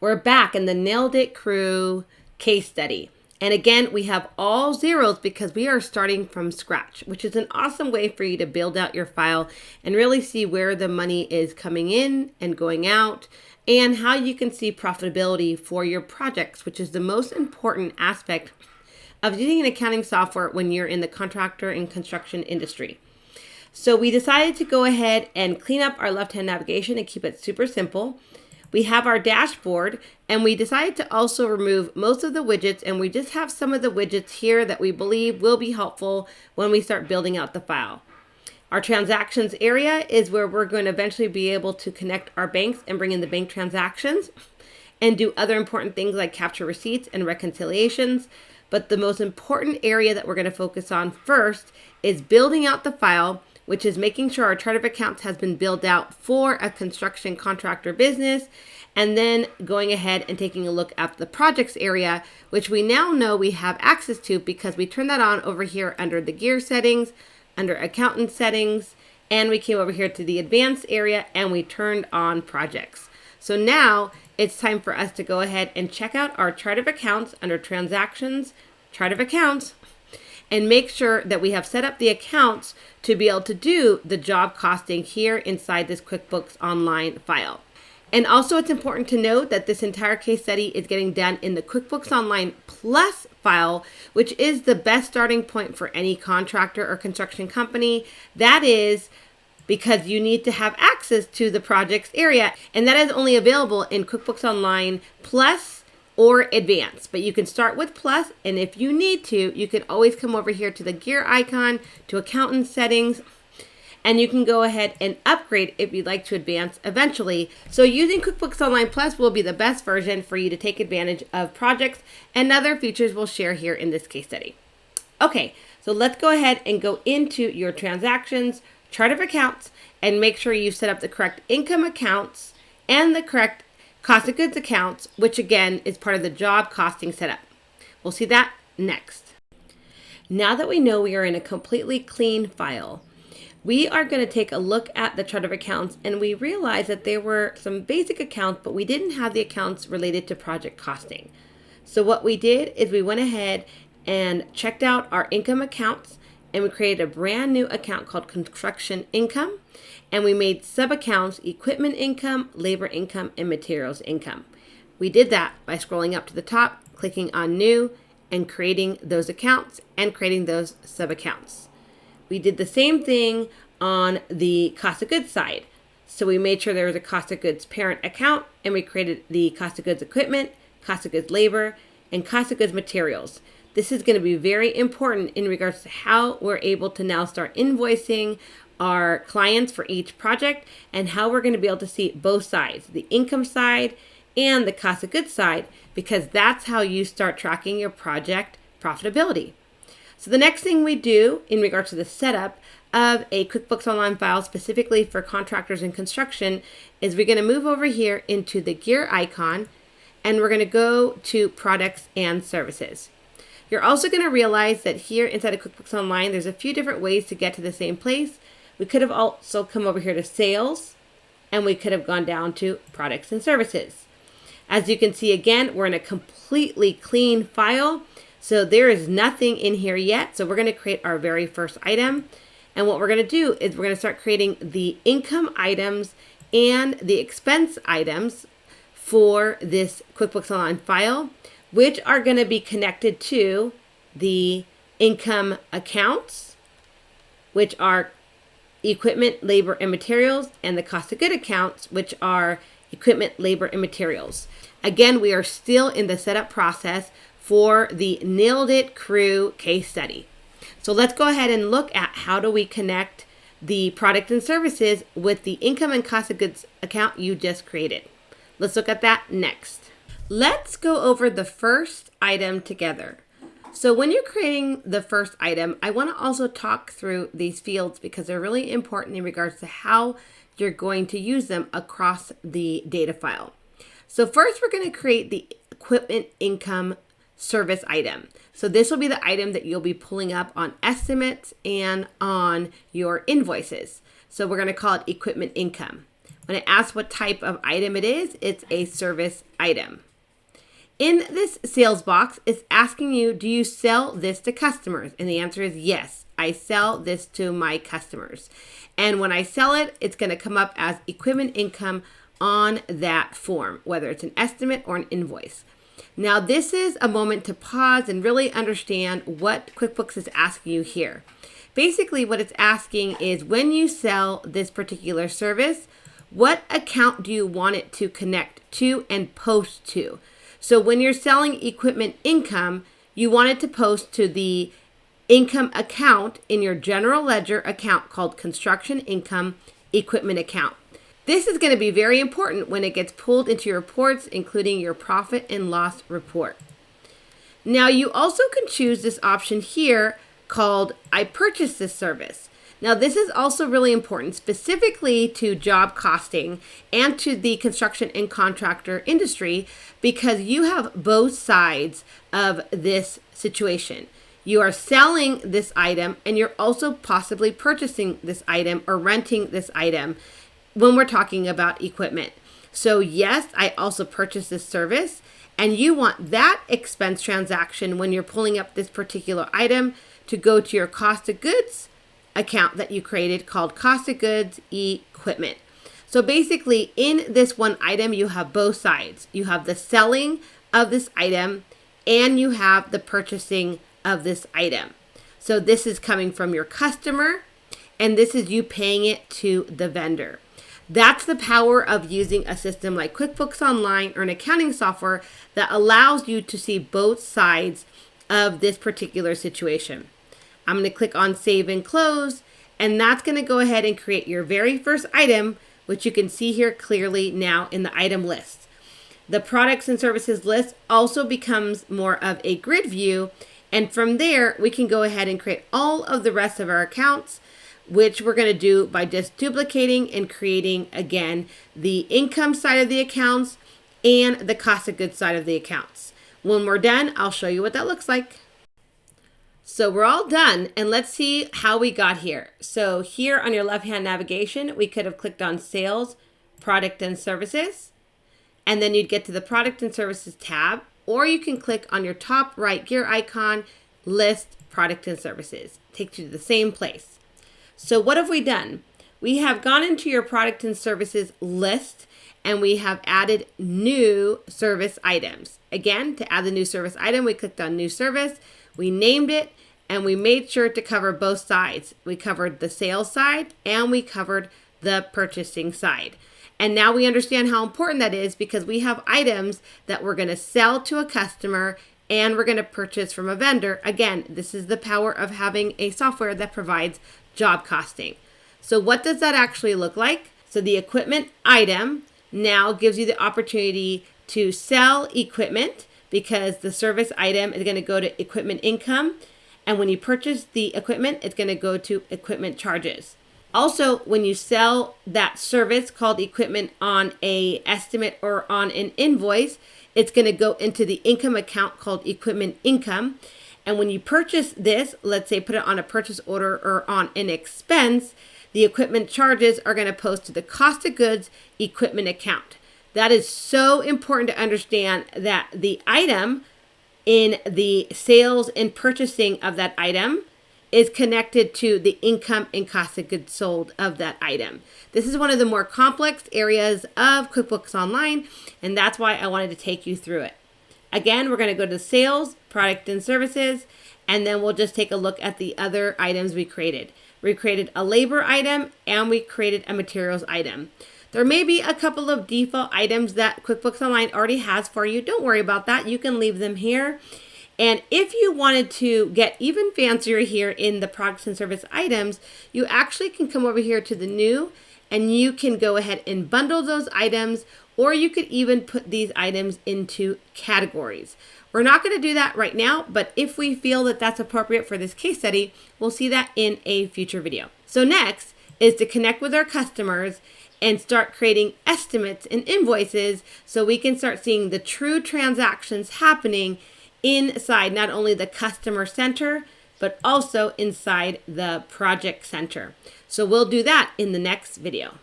We're back in the Nailed It Crew case study. And again, we have all zeros because we are starting from scratch, which is an awesome way for you to build out your file and really see where the money is coming in and going out and how you can see profitability for your projects, which is the most important aspect of using an accounting software when you're in the contractor and construction industry. So we decided to go ahead and clean up our left-hand navigation and keep it super simple. We have our dashboard, and we decided to also remove most of the widgets, and we just have some of the widgets here that we believe will be helpful when we start building out the file. Our transactions area is where we're going to eventually be able to connect our banks and bring in the bank transactions and do other important things like capture receipts and reconciliations. But the most important area that we're going to focus on first is building out the file, which is making sure our chart of accounts has been built out for a construction contractor business, and then going ahead and taking a look at the projects area, which we now know we have access to because we turned that on over here under the gear settings, under accountant settings, and we came over here to the advanced area and we turned on projects. So now it's time for us to go ahead and check out our chart of accounts under transactions, chart of accounts, and make sure that we have set up the accounts to be able to do the job costing here inside this QuickBooks Online file. And also it's important to note that this entire case study is getting done in the QuickBooks Online Plus file, which is the best starting point for any contractor or construction company. That is because you need to have access to the projects area, and that is only available in QuickBooks Online Plus or Advanced. But you can start with Plus, and if you need to, you can always come over here to the gear icon, to accountant settings, and you can go ahead and upgrade if you'd like to Advance eventually. So using QuickBooks Online Plus will be the best version for you to take advantage of projects and other features we'll share here in this case study. Okay, so let's go ahead and go into your transactions, chart of accounts, and make sure you've set up the correct income accounts and the correct cost of goods accounts, which again is part of the job costing setup. We'll see that next. Now that we know we are in a completely clean file, we are going to take a look at the chart of accounts, and we realized that there were some basic accounts, but we didn't have the accounts related to project costing. So what we did is we went ahead and checked out our income accounts, and we created a brand new account called construction income. And we made sub-accounts equipment income, labor income, and materials income. We did that by scrolling up to the top, clicking on new, and creating those accounts and creating those sub-accounts. We did the same thing on the cost of goods side. So we made sure there was a cost of goods parent account, and we created the cost of goods equipment, cost of goods labor, and cost of goods materials. This is going to be very important in regards to how we're able to now start invoicing our clients for each project and how we're going to be able to see both sides, the income side and the cost of goods side, because that's how you start tracking your project profitability. So the next thing we do in regards to the setup of a QuickBooks Online file specifically for contractors and construction is we're going to move over here into the gear icon, and we're going to go to products and services. You're also going to realize that here inside of QuickBooks Online, there's a few different ways to get to the same place. We could have also come over here to sales, and we could have gone down to products and services. As you can see, again, we're in a completely clean file. So there is nothing in here yet. So we're going to create our very first item. And what we're going to do is we're going to start creating the income items and the expense items for this QuickBooks Online file, which are going to be connected to the income accounts, which are equipment, labor, and materials, and the cost of good accounts, which are equipment, labor, and materials. Again, we are still in the setup process for the Nailed It Crew case study. So let's go ahead and look at how do we connect the product and services with the income and cost of goods account you just created. Let's look at that next. Let's go over the first item together. So when you're creating the first item, I want to also talk through these fields because they're really important in regards to how you're going to use them across the data file. So first, we're going to create the equipment income service item. So this will be the item that you'll be pulling up on estimates and on your invoices. So we're going to call it equipment income. When it asks what type of item it is, it's a service item. In this sales box, it's asking you, do you sell this to customers? And the answer is yes, I sell this to my customers. And when I sell it, it's going to come up as equipment income on that form, whether it's an estimate or an invoice. Now, this is a moment to pause and really understand what QuickBooks is asking you here. Basically, what it's asking is when you sell this particular service, what account do you want it to connect to and post to? So when you're selling equipment income, you want it to post to the income account in your general ledger account called construction income equipment account. This is going to be very important when it gets pulled into your reports, including your profit and loss report. Now, you also can choose this option here called I purchased this service. Now, this is also really important, specifically to job costing and to the construction and contractor industry, because you have both sides of this situation. You are selling this item and you're also possibly purchasing this item or renting this item when we're talking about equipment. So yes, I also purchased this service, and you want that expense transaction when you're pulling up this particular item to go to your cost of goods account that you created called cost of goods equipment. So basically in this one item, you have both sides. You have the selling of this item and you have the purchasing of this item. So this is coming from your customer and this is you paying it to the vendor. That's the power of using a system like QuickBooks Online or an accounting software that allows you to see both sides of this particular situation. I'm going to click on Save and Close, and that's going to go ahead and create your very first item, which you can see here clearly now in the item list. The products and services list also becomes more of a grid view, and from there, we can go ahead and create all of the rest of our accounts, which we're going to do by just duplicating and creating, again, the income side of the accounts and the cost of goods side of the accounts. When we're done, I'll show you what that looks like. So we're all done, and let's see how we got here. So here on your left-hand navigation, we could have clicked on Sales, Product and Services, and then you'd get to the Product and Services tab, or you can click on your top right gear icon, List, Product and Services. Takes you to the same place. So what have we done? We have gone into your product and services list and we have added new service items. Again, to add the new service item, we clicked on new service, we named it, and we made sure to cover both sides. We covered the sales side and we covered the purchasing side. And now we understand how important that is because we have items that we're going to sell to a customer and we're going to purchase from a vendor. Again, this is the power of having a software that provides job costing. So what does that actually look like? So the equipment item now gives you the opportunity to sell equipment because the service item is going to go to equipment income. And when you purchase the equipment, it's going to go to equipment charges. Also, when you sell that service called equipment on a estimate or on an invoice, it's going to go into the income account called equipment income. And when you purchase this, let's say put it on a purchase order or on an expense, the equipment charges are going to post to the cost of goods equipment account. That is so important to understand that the item in the sales and purchasing of that item is connected to the income and cost of goods sold of that item. This is one of the more complex areas of QuickBooks Online, and that's why I wanted to take you through it. Again, we're going to go to sales, product and services, and then we'll just take a look at the other items we created. We created a labor item and we created a materials item. There may be a couple of default items that QuickBooks Online already has for you. Don't worry about that. You can leave them here. And if you wanted to get even fancier here in the products and service items, you actually can come over here to the new and you can go ahead and bundle those items, or you could even put these items into categories. We're not going to do that right now, but if we feel that that's appropriate for this case study, we'll see that in a future video. So next is to connect with our customers and start creating estimates and invoices so we can start seeing the true transactions happening inside not only the customer center, but also inside the project center. So we'll do that in the next video.